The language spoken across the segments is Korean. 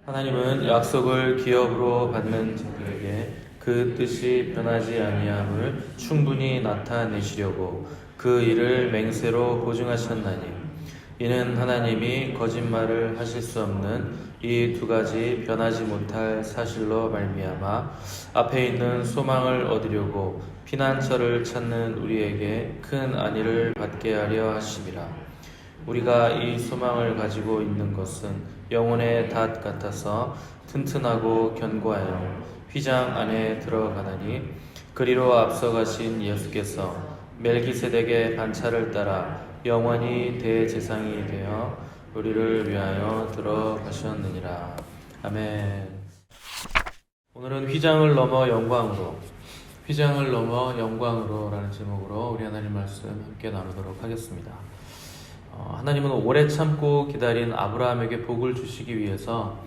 하나님은 약속을 기업으로 받는 자들에게 그 뜻이 변하지 아니함을 충분히 나타내시려고 그 일을 맹세로 보증하셨나니, 이는 하나님이 거짓말을 하실 수 없는 이 두 가지 변하지 못할 사실로 말미암아 앞에 있는 소망을 얻으려고 피난처를 찾는 우리에게 큰 안위를 받게 하려 하심이라. 우리가 이 소망을 가지고 있는 것은 영혼의 닷 같아서 튼튼하고 견고하여 휘장 안에 들어가나니, 그리로 앞서가신 예수께서 멜기세덱의 반차를 따라 영원히 대제사장이 되어 우리를 위하여 들어가셨느니라. 아멘. 오늘은 휘장을 넘어 영광으로, 휘장을 넘어 영광으로라는 제목으로 우리 하나님 말씀 함께 나누도록 하겠습니다. 하나님은 오래 참고 기다린 아브라함에게 복을 주시기 위해서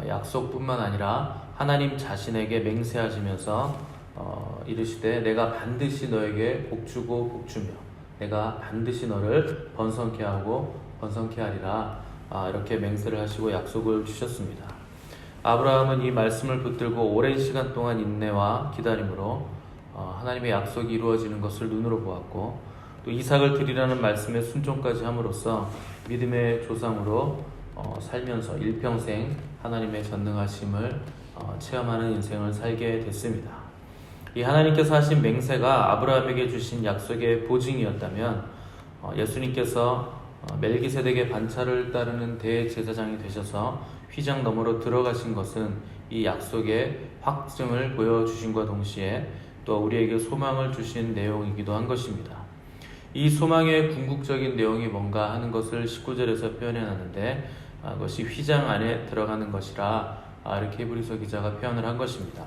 약속뿐만 아니라 하나님 자신에게 맹세하시면서 이르시되 내가 반드시 너에게 복주고 복주며 내가 반드시 너를 번성케 하고 번성케 하리라, 이렇게 맹세를 하시고 약속을 주셨습니다. 아브라함은 이 말씀을 붙들고 오랜 시간 동안 인내와 기다림으로 하나님의 약속이 이루어지는 것을 눈으로 보았고, 또 이삭을 드리라는 말씀에 순종까지 함으로써 믿음의 조상으로 살면서 일평생 하나님의 전능하심을 체험하는 인생을 살게 됐습니다. 이 하나님께서 하신 맹세가 아브라함에게 주신 약속의 보증이었다면, 예수님께서 멜기세덱의 반차를 따르는 대제사장이 되셔서 휘장 너머로 들어가신 것은 이 약속의 확증을 보여주신과 동시에 또 우리에게 소망을 주신 내용이기도 한 것입니다. 이 소망의 궁극적인 내용이 뭔가 하는 것을 19절에서 표현해놨는데, 그것이 휘장 안에 들어가는 것이라, 이렇게 히브리서 기자가 표현을 한 것입니다.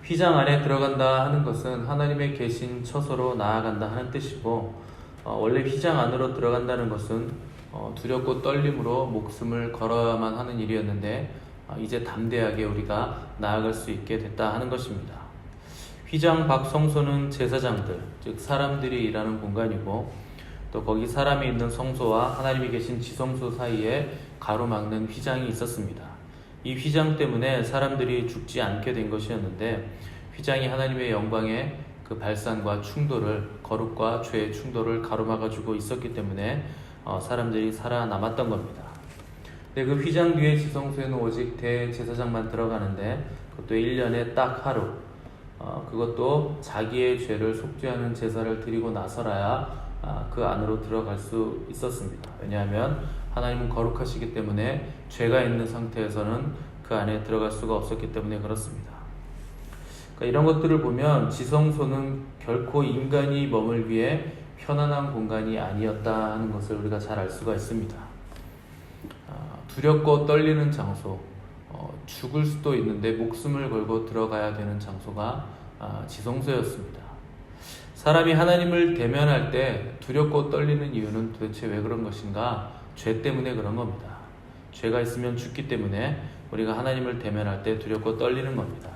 휘장 안에 들어간다 하는 것은 하나님의 계신 처소로 나아간다 하는 뜻이고, 원래 휘장 안으로 들어간다는 것은 두렵고 떨림으로 목숨을 걸어야만 하는 일이었는데, 이제 담대하게 우리가 나아갈 수 있게 됐다 하는 것입니다. 휘장 밖 성소는 제사장들, 즉 사람들이 일하는 공간이고, 또 거기 사람이 있는 성소와 하나님이 계신 지성소 사이에 가로막는 휘장이 있었습니다. 이 휘장 때문에 사람들이 죽지 않게 된 것이었는데, 휘장이 하나님의 영광의 그 발산과 충돌을, 거룩과 죄의 충돌을 가로막아주고 있었기 때문에 사람들이 살아남았던 겁니다. 근데 그 휘장 뒤의 지성소에는 오직 대제사장만 들어가는데, 그것도 1년에 딱 하루, 그것도 자기의 죄를 속죄하는 제사를 드리고 나서라야 그 안으로 들어갈 수 있었습니다. 왜냐하면 하나님은 거룩하시기 때문에 죄가 있는 상태에서는 그 안에 들어갈 수가 없었기 때문에 그렇습니다. 그러니까 이런 것들을 보면 지성소는 결코 인간이 머물기에 편안한 공간이 아니었다 하는 것을 우리가 잘 알 수가 있습니다. 두렵고 떨리는 장소, 죽을 수도 있는데 목숨을 걸고 들어가야 되는 장소가 지성소였습니다. 사람이 하나님을 대면할 때 두렵고 떨리는 이유는 도대체 왜 그런 것인가? 죄 때문에 그런 겁니다. 죄가 있으면 죽기 때문에 우리가 하나님을 대면할 때 두렵고 떨리는 겁니다.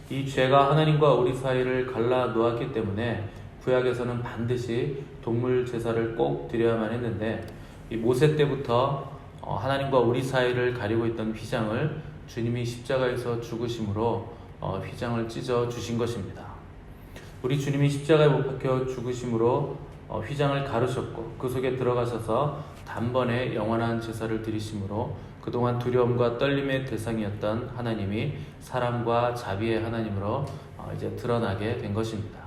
이 죄가 하나님과 우리 사이를 갈라 놓았기 때문에 구약에서는 반드시 동물 제사를 꼭 드려야만 했는데, 이 모세 때부터 하나님과 우리 사이를 가리고 있던 휘장을 주님이 십자가에서 죽으심으로 휘장을 찢어 주신 것입니다. 우리 주님이 십자가에 못 박혀 죽으심으로 휘장을 가르셨고, 그 속에 들어가셔서 단번에 영원한 제사를 드리심으로 그동안 두려움과 떨림의 대상이었던 하나님이 사랑과 자비의 하나님으로 이제 드러나게 된 것입니다.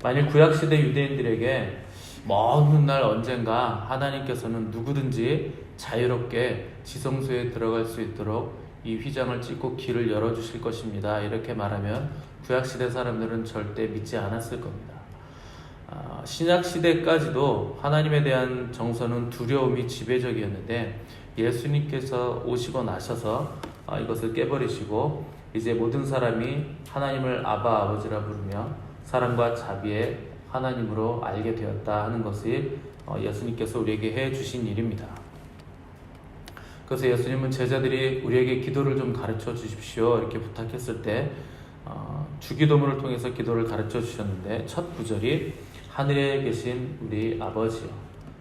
만일 구약시대 유대인들에게 먼 훗날 언젠가 하나님께서는 누구든지 자유롭게 지성소에 들어갈 수 있도록 이 휘장을 찢고 길을 열어주실 것입니다, 이렇게 말하면 구약시대 사람들은 절대 믿지 않았을 겁니다. 신약시대까지도 하나님에 대한 정서는 두려움이 지배적이었는데, 예수님께서 오시고 나셔서 이것을 깨버리시고 이제 모든 사람이 하나님을 아바 아버지라 부르며 사랑과 자비의 하나님으로 알게 되었다 하는 것이 예수님께서 우리에게 해주신 일입니다. 그래서 예수님은 제자들이 우리에게 기도를 좀 가르쳐 주십시오 이렇게 부탁했을 때 주기도문을 통해서 기도를 가르쳐 주셨는데 첫 구절이 하늘에 계신 우리 아버지여,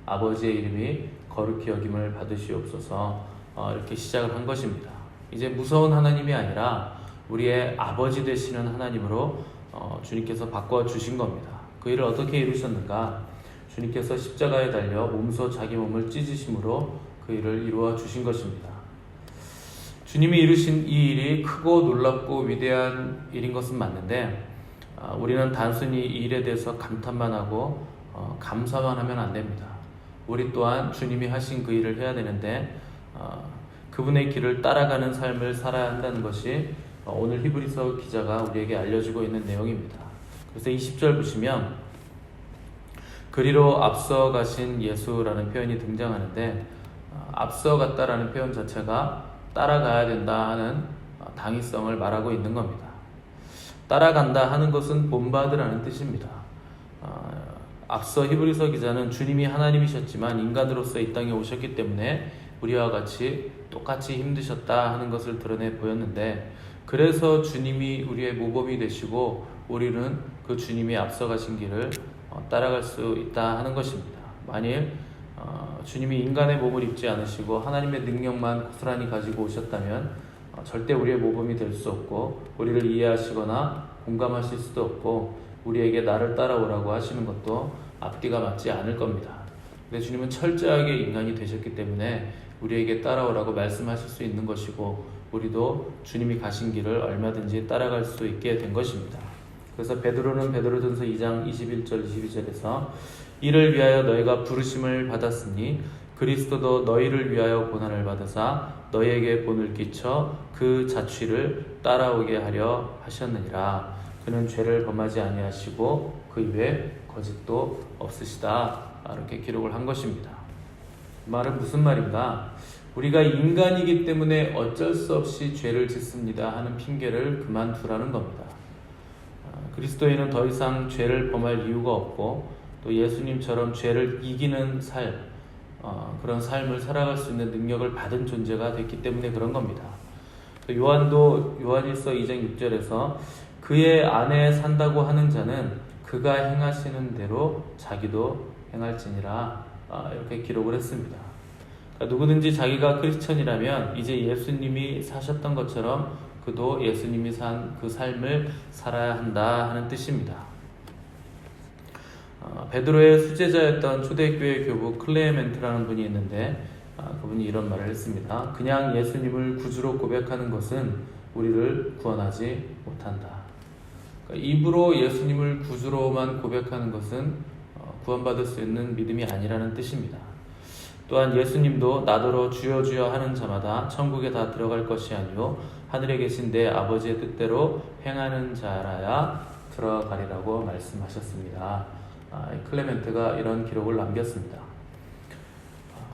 아버지의 이름이 거룩히 여김을 받으시옵소서 이렇게 시작을 한 것입니다. 이제 무서운 하나님이 아니라 우리의 아버지 되시는 하나님으로 주님께서 바꿔주신 겁니다. 그 일을 어떻게 이루셨는가? 주님께서 십자가에 달려 몸소 자기 몸을 찢으심으로 그 일을 이루어 주신 것입니다. 주님이 이루신 이 일이 크고 놀랍고 위대한 일인 것은 맞는데 우리는 단순히 이 일에 대해서 감탄만 하고 감사만 하면 안 됩니다. 우리 또한 주님이 하신 그 일을 해야 되는데 그분의 길을 따라가는 삶을 살아야 한다는 것이 오늘 히브리서 기자가 우리에게 알려주고 있는 내용입니다. 그래서 20절 보시면 그리로 앞서 가신 예수라는 표현이 등장하는데 앞서 갔다라는 표현 자체가 따라가야 된다 하는 당위성을 말하고 있는 겁니다. 따라간다 하는 것은 본받으라는 뜻입니다. 앞서 히브리서 기자는 주님이 하나님이셨지만 인간으로서 이 땅에 오셨기 때문에 우리와 같이 똑같이 힘드셨다 하는 것을 드러내 보였는데 그래서 주님이 우리의 모범이 되시고 우리는 그 주님이 앞서 가신 길을 따라갈 수 있다 하는 것입니다. 만일 주님이 인간의 몸을 입지 않으시고 하나님의 능력만 고스란히 가지고 오셨다면 절대 우리의 모범이 될 수 없고 우리를 이해하시거나 공감하실 수도 없고 우리에게 나를 따라오라고 하시는 것도 앞뒤가 맞지 않을 겁니다. 근데 주님은 철저하게 인간이 되셨기 때문에 우리에게 따라오라고 말씀하실 수 있는 것이고 우리도 주님이 가신 길을 얼마든지 따라갈 수 있게 된 것입니다. 그래서 베드로는 베드로전서 2장 21절 22절에서 이를 위하여 너희가 부르심을 받았으니 그리스도도 너희를 위하여 고난을 받으사 너희에게 본을 끼쳐 그 자취를 따라오게 하려 하셨느니라. 그는 죄를 범하지 아니하시고 그 입에 거짓도 없으시다. 이렇게 기록을 한 것입니다. 말은 무슨 말인가? 우리가 인간이기 때문에 어쩔 수 없이 죄를 짓습니다 하는 핑계를 그만두라는 겁니다. 그리스도인은 더 이상 죄를 범할 이유가 없고 또 예수님처럼 죄를 이기는 그런 삶을 살아갈 수 있는 능력을 받은 존재가 됐기 때문에 그런 겁니다. 요한도 요한일서 2장 6절에서 그의 안에 산다고 하는 자는 그가 행하시는 대로 자기도 행할지니라 이렇게 기록을 했습니다. 그러니까 누구든지 자기가 크리스천이라면 이제 예수님이 사셨던 것처럼 그도 예수님이 산 그 삶을 살아야 한다 하는 뜻입니다. 베드로의 수제자였던 초대교회 교부 클레멘트라는 분이 있는데 그분이 이런 말을 했습니다. 그냥 예수님을 구주로 고백하는 것은 우리를 구원하지 못한다. 그러니까 입으로 예수님을 구주로만 고백하는 것은 구원받을 수 있는 믿음이 아니라는 뜻입니다. 또한 예수님도 나더러 주여 주여 하는 자마다 천국에 다 들어갈 것이 아니요 하늘에 계신 내 아버지의 뜻대로 행하는 자라야 들어가리라고 말씀하셨습니다. 클레멘트가 이런 기록을 남겼습니다.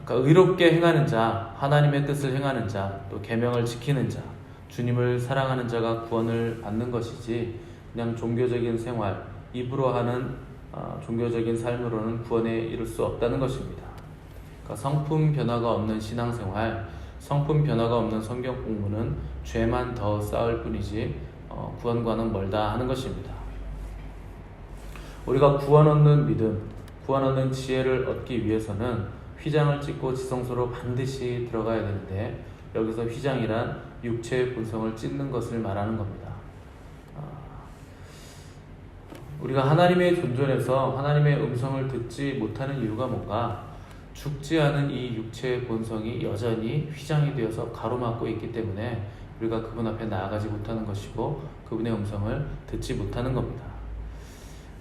그러니까 의롭게 행하는 자, 하나님의 뜻을 행하는 자, 또 계명을 지키는 자, 주님을 사랑하는 자가 구원을 받는 것이지 그냥 종교적인 생활, 입으로 하는 종교적인 삶으로는 구원에 이를 수 없다는 것입니다. 그러니까 성품 변화가 없는 신앙생활, 성품 변화가 없는 성경 공부는 죄만 더 쌓을 뿐이지 구원과는 멀다 하는 것입니다. 우리가 구원 얻는 믿음, 구원 얻는 지혜를 얻기 위해서는 휘장을 찢고 지성소로 반드시 들어가야 되는데 여기서 휘장이란 육체의 본성을 찢는 것을 말하는 겁니다. 우리가 하나님의 존존에서 하나님의 음성을 듣지 못하는 이유가 뭔가? 죽지 않은 이 육체의 본성이 여전히 휘장이 되어서 가로막고 있기 때문에 우리가 그분 앞에 나아가지 못하는 것이고 그분의 음성을 듣지 못하는 겁니다.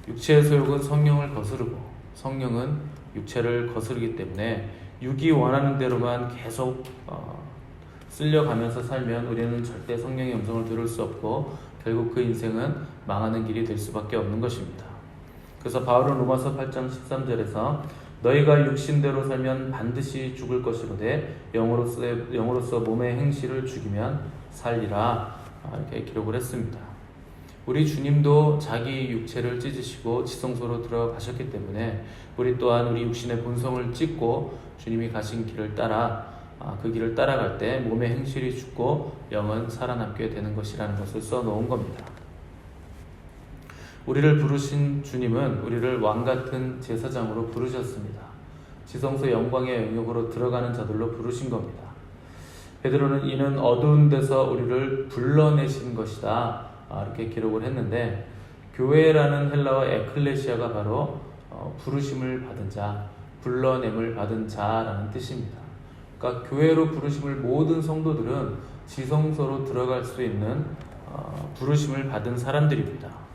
육체의 소욕은 성령을 거스르고 성령은 육체를 거스르기 때문에 육이 원하는 대로만 계속 쓸려가면서 살면 우리는 절대 성령의 음성을 들을 수 없고 결국 그 인생은 망하는 길이 될 수밖에 없는 것입니다. 그래서 바울은 로마서 8장 13절에서 너희가 육신대로 살면 반드시 죽을 것이로되 영으로서 몸의 행실을 죽이면 살리라 이렇게 기록을 했습니다. 우리 주님도 자기 육체를 찢으시고 지성소로 들어가셨기 때문에 우리 또한 우리 육신의 본성을 찢고 주님이 가신 길을 따라 그 길을 따라갈 때 몸의 행실이 죽고 영은 살아남게 되는 것이라는 것을 써놓은 겁니다. 우리를 부르신 주님은 우리를 왕같은 제사장으로 부르셨습니다. 지성소 영광의 영역으로 들어가는 자들로 부르신 겁니다. 베드로는 이는 어두운 데서 우리를 불러내신 것이다, 이렇게 기록을 했는데, 교회라는 헬라어 에클레시아가 바로 부르심을 받은 자, 불러냄을 받은 자라는 뜻입니다. 그러니까 교회로 부르심을 모든 성도들은 지성소로 들어갈 수 있는 부르심을 받은 사람들입니다.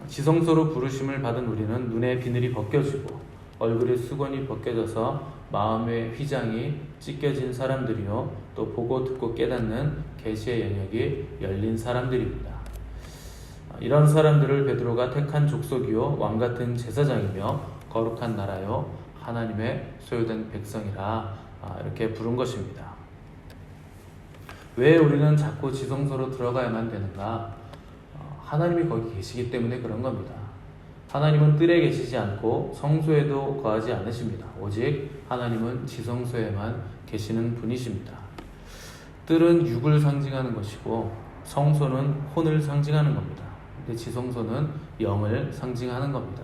지성소로 부르심을 받은 우리는 눈의 비늘이 벗겨지고 얼굴의 수건이 벗겨져서 마음의 휘장이 찢겨진 사람들이요, 또 보고 듣고 깨닫는 계시의 영역이 열린 사람들입니다. 이런 사람들을 베드로가 택한 족속이요 왕같은 제사장이며 거룩한 나라요 하나님의 소유된 백성이라 이렇게 부른 것입니다. 왜 우리는 자꾸 지성소로 들어가야만 되는가? 하나님이 거기 계시기 때문에 그런 겁니다. 하나님은 뜰에 계시지 않고 성소에도 거하지 않으십니다. 오직 하나님은 지성소에만 계시는 분이십니다. 뜰은 육을 상징하는 것이고 성소는 혼을 상징하는 겁니다. 근데 지성소는 영을 상징하는 겁니다.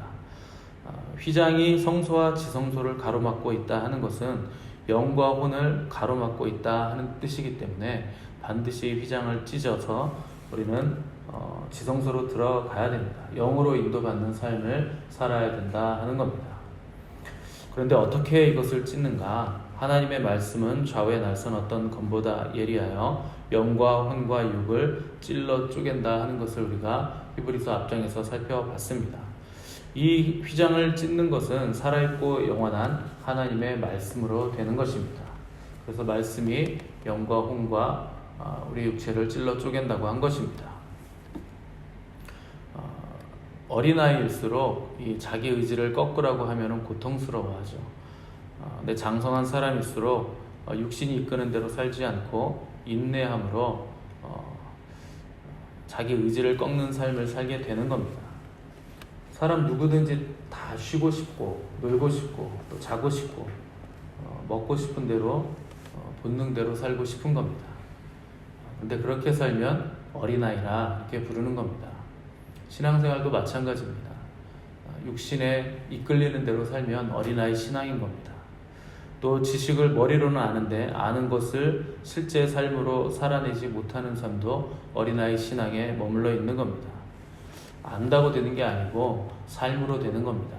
휘장이 성소와 지성소를 가로막고 있다 하는 것은 영과 혼을 가로막고 있다 하는 뜻이기 때문에 반드시 휘장을 찢어서 우리는 지성소로 들어가야 됩니다. 영으로 인도받는 삶을 살아야 된다 하는 겁니다. 그런데 어떻게 이것을 찢는가? 하나님의 말씀은 좌우에 날선 어떤 검보다 예리하여 영과 혼과 육을 찔러 쪼갠다 하는 것을 우리가 히브리서 앞장에서 살펴봤습니다. 이 휘장을 찢는 것은 살아있고 영원한 하나님의 말씀으로 되는 것입니다. 그래서 말씀이 영과 혼과 우리 육체를 찔러 쪼갠다고 한 것입니다. 어린아이일수록 이 자기 의지를 꺾으라고 하면 고통스러워하죠. 근데 장성한 사람일수록 육신이 이끄는 대로 살지 않고 인내함으로 자기 의지를 꺾는 삶을 살게 되는 겁니다. 사람 누구든지 다 쉬고 싶고 놀고 싶고 또 자고 싶고 먹고 싶은 대로 본능대로 살고 싶은 겁니다. 근데 그렇게 살면 어린아이라 이렇게 부르는 겁니다. 신앙생활도 마찬가지입니다. 육신에 이끌리는 대로 살면 어린아이 신앙인 겁니다. 또 지식을 머리로는 아는데 아는 것을 실제 삶으로 살아내지 못하는 삶도 어린아이 신앙에 머물러 있는 겁니다. 안다고 되는 게 아니고 삶으로 되는 겁니다.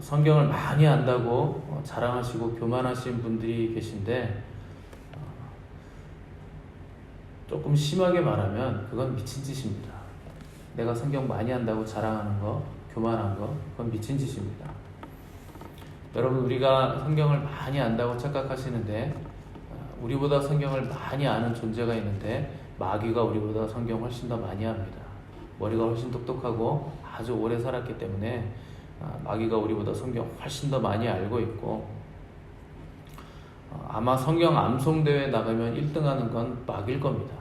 성경을 많이 안다고 자랑하시고 교만하신 분들이 계신데 조금 심하게 말하면 그건 미친 짓입니다. 내가 성경 많이 안다고 자랑하는 거, 교만한 거, 그건 미친 짓입니다. 여러분, 우리가 성경을 많이 안다고 착각하시는데 우리보다 성경을 많이 아는 존재가 있는데 마귀가 우리보다 성경 훨씬 더 많이 합니다. 머리가 훨씬 똑똑하고 아주 오래 살았기 때문에 마귀가 우리보다 성경 훨씬 더 많이 알고 있고, 아마 성경 암송대회에 나가면 1등 하는 건 마귀일 겁니다.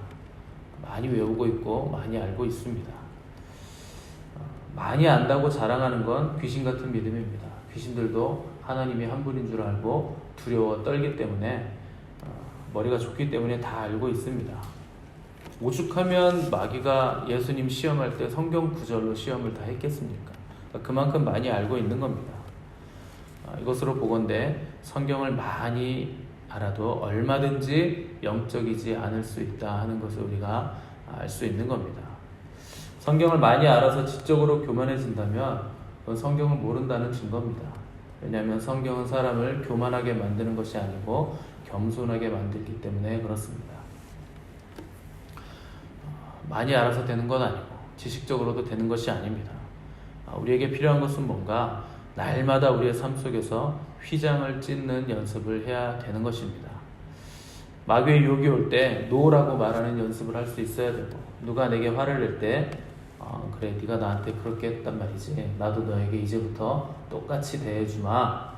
많이 외우고 있고 많이 알고 있습니다. 많이 안다고 자랑하는 건 귀신 같은 믿음입니다. 귀신들도 하나님이 한 분인 줄 알고 두려워 떨기 때문에 머리가 좋기 때문에 다 알고 있습니다. 오죽하면 마귀가 예수님 시험할 때 성경 구절로 시험을 다 했겠습니까? 그만큼 많이 알고 있는 겁니다. 이것으로 보건대 성경을 많이 알아도 얼마든지 영적이지 않을 수 있다 하는 것을 우리가 알 수 있는 겁니다. 성경을 많이 알아서 지적으로 교만해진다면 그건 성경을 모른다는 증거입니다. 왜냐하면 성경은 사람을 교만하게 만드는 것이 아니고 겸손하게 만들기 때문에 그렇습니다. 많이 알아서 되는 건 아니고 지식적으로도 되는 것이 아닙니다. 우리에게 필요한 것은 뭔가 날마다 우리의 삶 속에서 휘장을 찢는 연습을 해야 되는 것입니다. 마귀의 유혹이 올 때 노라고 말하는 연습을 할 수 있어야 되고, 누가 내게 화를 낼 때 그래, 네가 나한테 그렇게 했단 말이지, 나도 너에게 이제부터 똑같이 대해주마,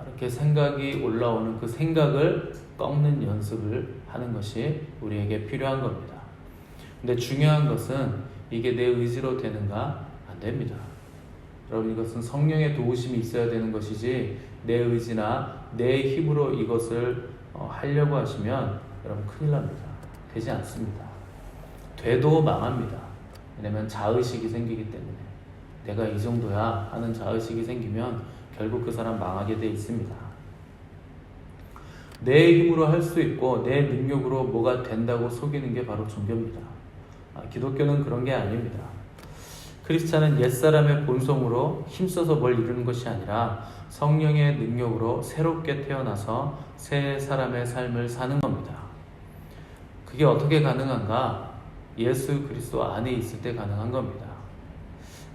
이렇게 생각이 올라오는 그 생각을 꺾는 연습을 하는 것이 우리에게 필요한 겁니다. 근데 중요한 것은 이게 내 의지로 되는가? 안 됩니다. 여러분, 이것은 성령의 도우심이 있어야 되는 것이지 내 의지나 내 힘으로 이것을 하려고 하시면 여러분 큰일 납니다. 되지 않습니다. 돼도 망합니다. 왜냐면 자의식이 생기기 때문에 내가 이 정도야 하는 자의식이 생기면 결국 그 사람 망하게 돼 있습니다. 내 힘으로 할 수 있고 내 능력으로 뭐가 된다고 속이는 게 바로 종교입니다. 기독교는 그런 게 아닙니다. 크리스찬은 옛사람의 본성으로 힘써서 뭘 이루는 것이 아니라 성령의 능력으로 새롭게 태어나서 새 사람의 삶을 사는 겁니다. 그게 어떻게 가능한가? 예수 그리스도 안에 있을 때 가능한 겁니다.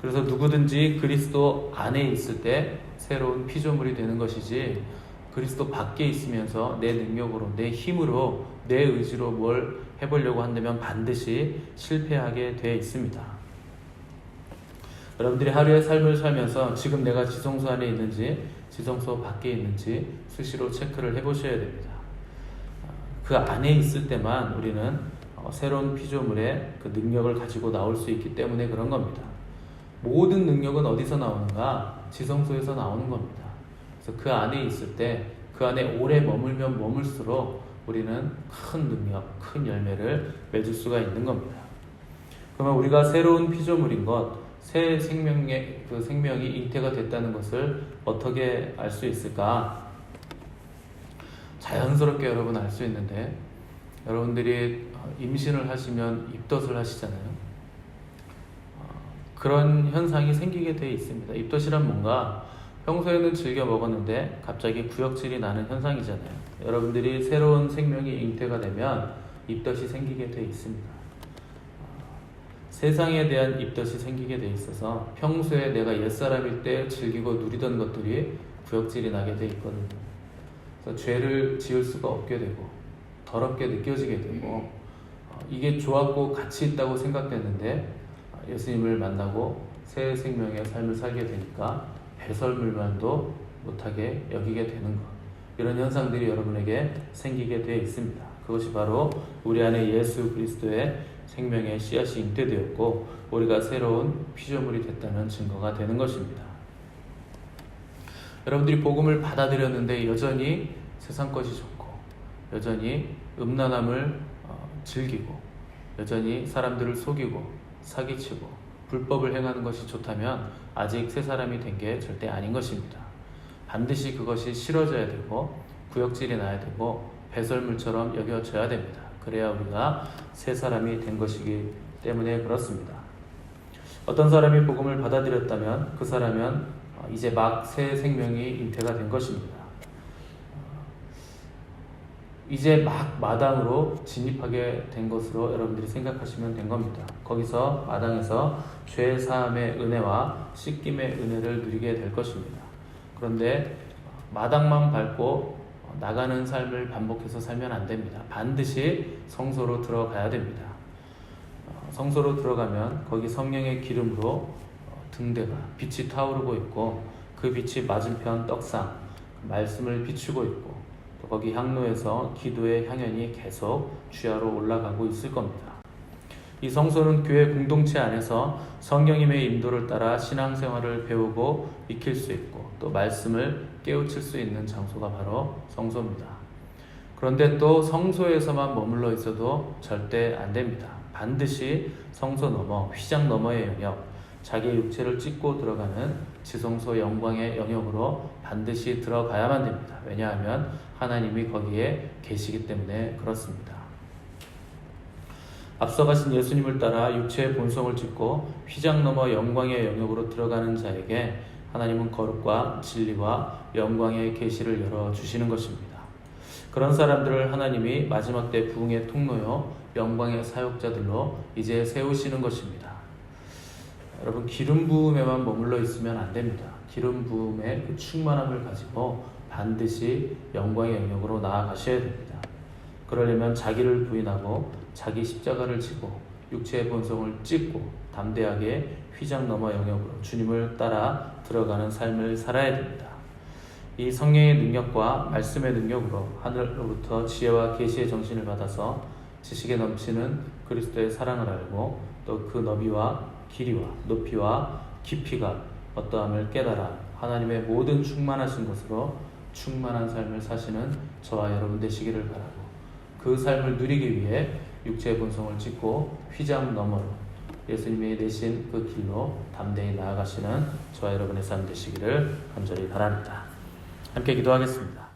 그래서 누구든지 그리스도 안에 있을 때 새로운 피조물이 되는 것이지, 그리스도 밖에 있으면서 내 능력으로, 내 힘으로, 내 의지로 뭘 해보려고 한다면 반드시 실패하게 되어 있습니다. 여러분들이 하루의 삶을 살면서 지금 내가 지성소 안에 있는지 지성소 밖에 있는지 수시로 체크를 해보셔야 됩니다. 그 안에 있을 때만 우리는 새로운 피조물의 그 능력을 가지고 나올 수 있기 때문에 그런 겁니다. 모든 능력은 어디서 나오는가? 지성소에서 나오는 겁니다. 그래서 그 안에 있을 때, 그 안에 오래 머물면 머물수록 우리는 큰 능력, 큰 열매를 맺을 수가 있는 겁니다. 그러면 우리가 새로운 피조물인 것, 새 생명의 그 생명이 잉태가 됐다는 것을 어떻게 알 수 있을까? 자연스럽게 여러분 알 수 있는데, 여러분들이 임신을 하시면 입덧을 하시잖아요. 그런 현상이 생기게 되어 있습니다. 입덧이란 뭔가 평소에는 즐겨 먹었는데 갑자기 구역질이 나는 현상이잖아요. 여러분들이 새로운 생명이 잉태가 되면 입덧이 생기게 되어 있습니다. 세상에 대한 입덧이 생기게 되어 있어서 평소에 내가 옛사람일 때 즐기고 누리던 것들이 구역질이 나게 되어 있거든요. 그래서 죄를 지을 수가 없게 되고 더럽게 느껴지게 되고, 이게 좋았고 가치 있다고 생각됐는데 예수님을 만나고 새 생명의 삶을 살게 되니까 배설물만도 못하게 여기게 되는 것, 이런 현상들이 여러분에게 생기게 되어 있습니다. 그것이 바로 우리 안에 예수 그리스도의 생명의 씨앗이 잉태되었고 우리가 새로운 피조물이 됐다는 증거가 되는 것입니다. 여러분들이 복음을 받아들였는데 여전히 세상 것이 좋고, 여전히 음란함을 즐기고, 여전히 사람들을 속이고 사기치고 불법을 행하는 것이 좋다면 아직 새 사람이 된 게 절대 아닌 것입니다. 반드시 그것이 싫어져야 되고 구역질이 나야 되고 배설물처럼 여겨져야 됩니다. 그래야 우리가 새 사람이 된 것이기 때문에 그렇습니다. 어떤 사람이 복음을 받아들였다면 그 사람은 이제 막 새 생명이 잉태가 된 것입니다. 이제 막 마당으로 진입하게 된 것으로 여러분들이 생각하시면 된 겁니다. 거기서 마당에서 죄 사함의 은혜와 씻김의 은혜를 누리게 될 것입니다. 그런데 마당만 밟고 나가는 삶을 반복해서 살면 안 됩니다. 반드시 성소로 들어가야 됩니다. 성소로 들어가면 거기 성령의 기름으로 등대가 빛이 타오르고 있고, 그 빛이 맞은편 떡상 말씀을 비추고 있고, 또 거기 향로에서 기도의 향연이 계속 주야로 올라가고 있을 겁니다. 이 성소는 교회 공동체 안에서 성령님의 인도를 따라 신앙생활을 배우고 익힐 수 있고 또 말씀을 깨우칠 수 있는 장소가 바로 성소입니다. 그런데 또 성소에서만 머물러 있어도 절대 안 됩니다. 반드시 성소 너머, 휘장 너머의 영역, 자기의 육체를 찢고 들어가는 지성소 영광의 영역으로 반드시 들어가야만 됩니다. 왜냐하면 하나님이 거기에 계시기 때문에 그렇습니다. 앞서가신 예수님을 따라 육체의 본성을 찢고 휘장 너머 영광의 영역으로 들어가는 자에게 하나님은 거룩과 진리와 영광의 계시를 열어주시는 것입니다. 그런 사람들을 하나님이 마지막 때 부흥의 통로요 영광의 사역자들로 이제 세우시는 것입니다. 여러분, 기름 부음에만 머물러 있으면 안 됩니다. 기름 부음의 그 충만함을 가지고 반드시 영광의 영역으로 나아가셔야 됩니다. 그러려면 자기를 부인하고 자기 십자가를 지고 육체의 본성을 찢고 담대하게 휘장 너머 영역으로 주님을 따라 들어가는 삶을 살아야 됩니다. 이 성령의 능력과 말씀의 능력으로 하늘로부터 지혜와 계시의 정신을 받아서 지식에 넘치는 그리스도의 사랑을 알고 또 그 너비와 길이와 높이와 깊이가 어떠함을 깨달아 하나님의 모든 충만하신 것으로 충만한 삶을 사시는 저와 여러분 되시기를 바라고, 그 삶을 누리기 위해 육체의 본성을 찢고 휘장 너머로 예수님이 내신 그 길로 담대히 나아가시는 저와 여러분의 삶 되시기를 간절히 바랍니다. 함께 기도하겠습니다.